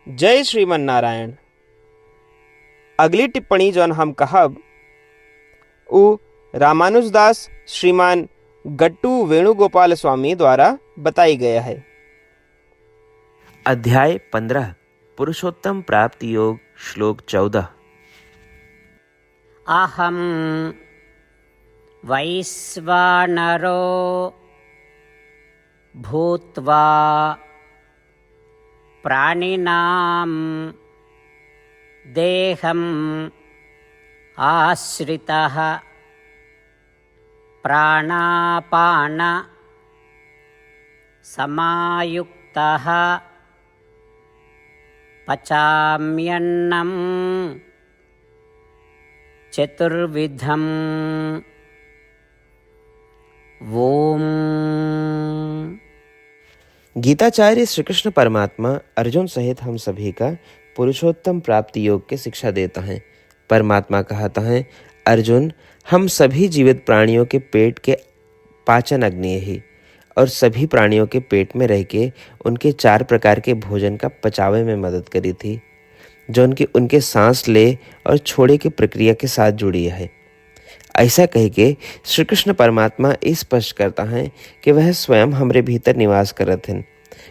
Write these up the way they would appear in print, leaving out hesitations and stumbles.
जय श्रीमन नारायण। अगली टिप्पणी जौन हम कहब उ रामानुजदास श्रीमान गट्टू वेणुगोपाल स्वामी द्वारा बताई गया है। अध्याय 15 पुरुषोत्तम प्राप्ति योग श्लोक 14। अहं वैश्वानरो भूत्वा प्राणिनां देहम् आश्रितः प्राणापान समायुक्तः पचाम्यन्नं चतुर्विधम्। ओम। गीताचार्य श्री कृष्ण परमात्मा अर्जुन सहित हम सभी का पुरुषोत्तम प्राप्ति योग की शिक्षा देता है। परमात्मा कहता है, अर्जुन, हम सभी जीवित प्राणियों के पेट के पाचन अग्नि ही और सभी प्राणियों के पेट में रह के उनके 4 प्रकार के भोजन का पचावे में मदद करी थी, जो उनके सांस ले और छोड़े की प्रक्रिया के साथ जुड़ी है। ऐसा कह के श्री कृष्ण परमात्मा स्पष्ट करता है कि वह स्वयं हमरे भीतर निवास करत हैं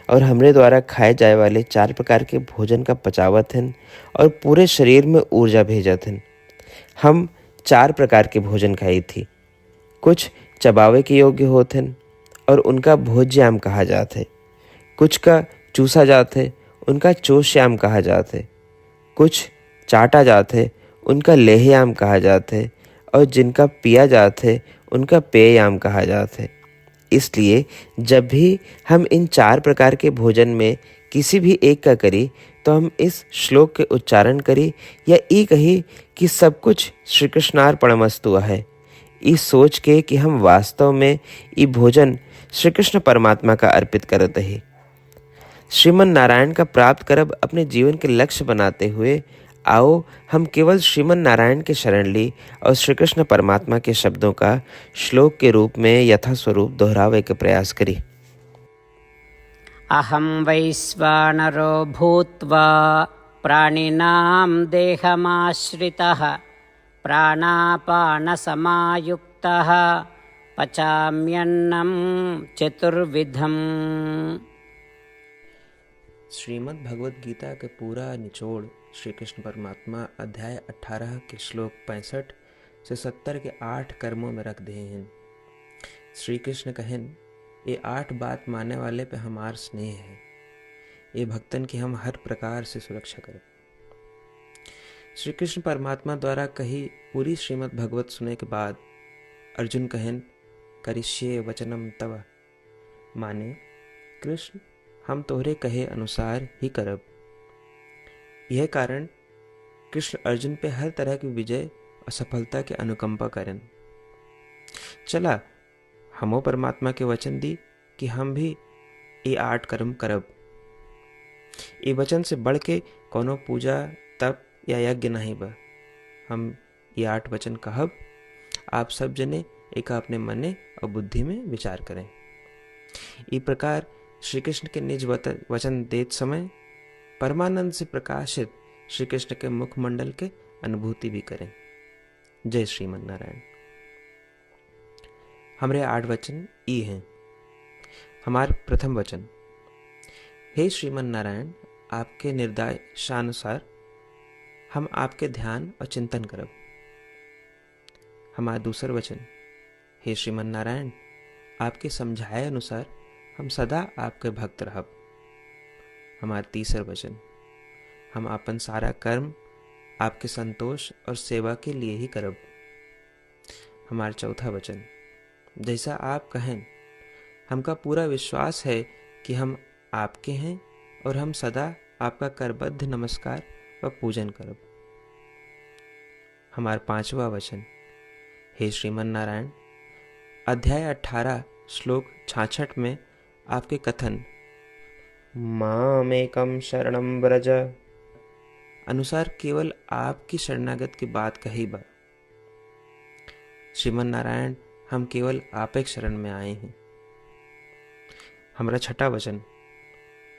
और हमरे द्वारा खाए जाए वाले 4 प्रकार के भोजन का पचावत हैं और पूरे शरीर में ऊर्जा भेजत हैं। हम 4 प्रकार के भोजन खाई थी। कुछ चबावे के योग्य होते हैं और उनका भोज्याम कहा जात है। कुछ का चूसा जात है, उनका चोश्याम कहा जात है। कुछ चाटा जात है, उनका लेहयाम कहा जात है और जिनका पिया जात है उनका पेययाम कहा जात है। इसलिए जब भी हम इन 4 प्रकार के भोजन में किसी भी एक का करी तो हम इस श्लोक के उच्चारण करी या ई कही कि सब कुछ श्री कृष्णार्पणमस्तु है, इस सोच के कि हम वास्तव में ये भोजन श्री कृष्ण परमात्मा का अर्पित करते हैं। श्रीमन नारायण का प्राप्त करब अपने जीवन के लक्ष्य बनाते हुए आओ हम केवल श्रीमन नारायण के शरण ली और श्री कृष्ण परमात्मा के शब्दों का श्लोक के रूप में यथास्वरूप दोहरावे के प्रयास करी। अहं वैश्वानरो भूत्वा प्राणिनां देहमाश्रितः प्राणापान समायुक्तः पचाम्यन्नं चतुर्विधम्। श्रीमद् भगवद गीता के पूरा निचोड़ श्री कृष्ण परमात्मा अध्याय 18 के श्लोक 65 से 70 के 8 कर्मों में रख दिए हैं। श्री कृष्ण कहन, ये 8 बात मानने वाले पे हमार स्नेह है, ये भक्तन की हम हर प्रकार से सुरक्षा करें। श्री कृष्ण परमात्मा द्वारा कही पूरी श्रीमद् भगवत सुने के बाद अर्जुन कहन, करिष्ये वचनम तव, माने कृष्ण हम तोहरे कहे अनुसार ही करब। यह कारण कृष्ण अर्जुन पे हर तरह की विजय और सफलता के अनुकंपा करें। चला हमो परमात्मा के वचन दी कि हम भी ये 8 कर्म करब। ये वचन से बढ़ के कोनो पूजा तप या यज्ञ नहीं बा। हम ये 8 वचन कहब, आप सब जने एक अपने मने और बुद्धि में विचार करें। इस प्रकार श्री कृष्ण के निज वचन देत समय परमानंद से प्रकाशित श्री कृष्ण के मुखमंडल के अनुभूति भी करें। जय श्रीमन नारायण। हमारे 8 वचन ई हैं। हमार प्रथम वचन, हे श्रीमन नारायण, आपके निर्देशानुसार हम आपके ध्यान और चिंतन करब। हमारा दूसर वचन, हे श्रीमन नारायण, आपके समझाए अनुसार हम सदा आपके भक्त रहब। हमारा तीसर वचन, हम अपन सारा कर्म आपके संतोष और सेवा के लिए ही करब। हमारा चौथा वचन, जैसा आप कहें, हमका पूरा विश्वास है कि हम आपके हैं और हम सदा आपका करबद्ध नमस्कार व पूजन करब। हमारा 5वां वचन, हे श्रीमन नारायण, अध्याय 18 श्लोक 66 में आपके कथन मामेकम शरणम व्रज अनुसार केवल आपकी शरणागत की बात कही बा। श्रीमन नारायण, हम केवल आप एक शरण में आए हैं। हमारा 6वां वचन,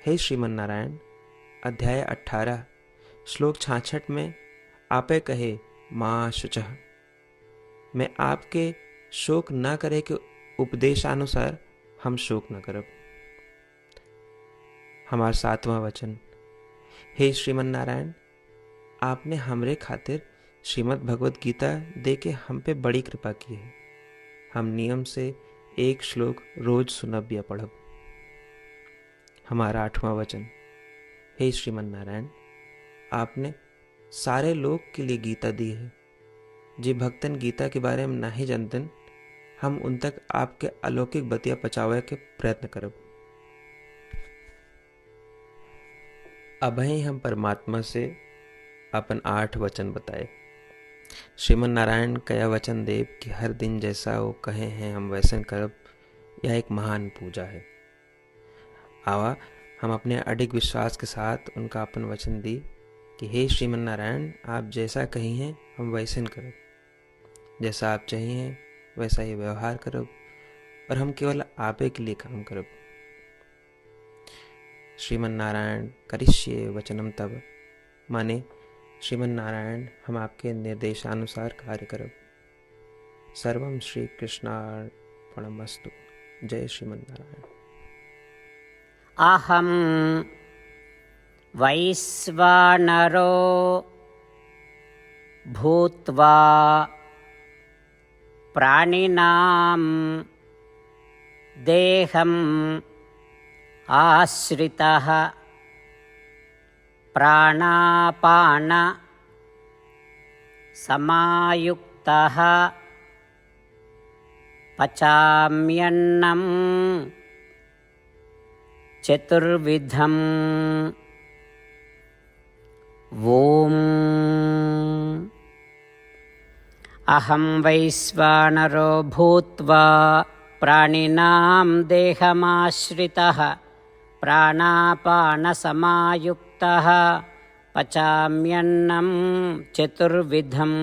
हे श्रीमन नारायण, अध्याय 18 श्लोक 66 में आपे कहे माँ शुचः, मैं आपके शोक न करे के उपदेशानुसार हम शोक न करब। हमार 7वां वचन, हे श्रीमन नारायण, आपने हमरे खातिर श्रीमद् भगवत गीता दे के हम पे बड़ी कृपा की है। हम नियम से एक श्लोक रोज सुनब या पढ़ब। हमारा 8वां वचन, हे श्रीमन नारायण, आपने सारे लोग के लिए गीता दी है। जे भक्तन गीता के बारे में नहीं जानतन, हम उन तक आपके अलौकिक बतिया पहुंचावे के प्रयत्न करब। अबही हम परमात्मा से अपन 8 वचन बताए। श्रीमन नारायण कया वचन देव कि हर दिन जैसा वो कहे हैं हम वैसे करब, यह एक महान पूजा है। आवा हम अपने अडिग विश्वास के साथ उनका अपन वचन दी कि हे श्रीमन नारायण, आप जैसा कही हैं हम वैसे करब, जैसा आप चाहिए वैसा ही व्यवहार करब, और हम केवल आपे के लिए काम करब। श्रीमन नारायण करिष्ये वचनम तब, माने श्रीमन नारायण हम आपके निर्देशानुसार कार्य करब। सर्वम श्री कृष्णार्पणमस्तु। जय श्रीमन नारायण। अहं वैश्वानरो भूत्वा प्राणिनां देहम् आश्रितः प्राणापान समायुक्तः पचाम्यन्नं चतुर्विधम्। ॐ अहं वैश्वानरो भूत्वा प्राणिनां देहमाश्रितः प्राणापानसमायुक्तः पचाम्यन्नं चतुर्विधम्।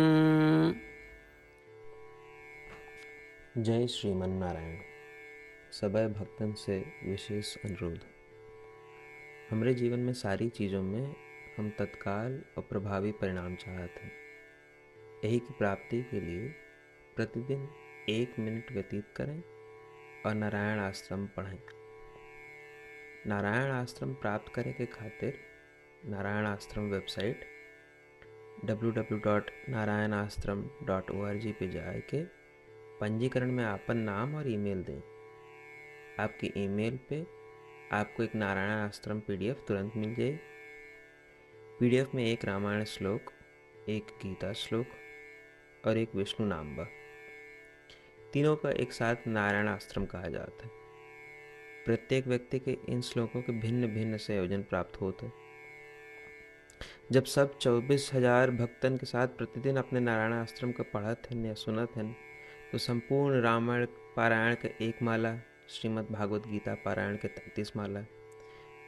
जय श्रीमन नारायण। सबै भक्तन से विशेष अनुरोध, हमरे जीवन में सारी चीज़ों में हम तत्काल और प्रभावी परिणाम चाहते हैं। यही की प्राप्ति के लिए प्रतिदिन 1 मिनट व्यतीत करें और नारायण आश्रम पढ़ें। नारायण आश्रम प्राप्त करे के खातिर नारायण आश्रम वेबसाइट www.narayanashram.org पे जाए के पंजीकरण में आपन नाम और ईमेल दें। आपके ईमेल पे आपको एक नारायण आश्रम PDF तुरंत मिल जाए। PDF में एक रामायण श्लोक, एक गीता श्लोक और एक विष्णु नाम बा। तीनों का एक साथ नारायण आश्रम कहा जाता है। प्रत्येक व्यक्ति के इन श्लोकों के भिन्न भिन्न संयोजन प्राप्त होते हैं। जब सब 24,000 भक्तन के साथ प्रतिदिन अपने नारायण आश्रम का पढ़त हैं या सुनत हैं, तो संपूर्ण रामायण पारायण के 1 माला, श्रीमद् भागवत गीता पारायण के 33 माला,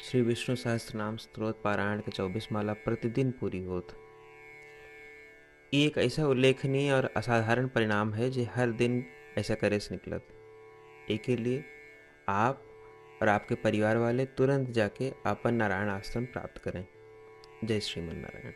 श्री विष्णु सहस्त्रनाम स्तोत्र पारायण के 24 माला प्रतिदिन पूरी होत। ये एक ऐसा उल्लेखनीय और असाधारण परिणाम है जो हर दिन ऐसा करे से निकलत। एक के लिए आप और आपके परिवार वाले तुरंत जाके अपन नारायण आश्रम प्राप्त करें। जय श्रीमन नारायण।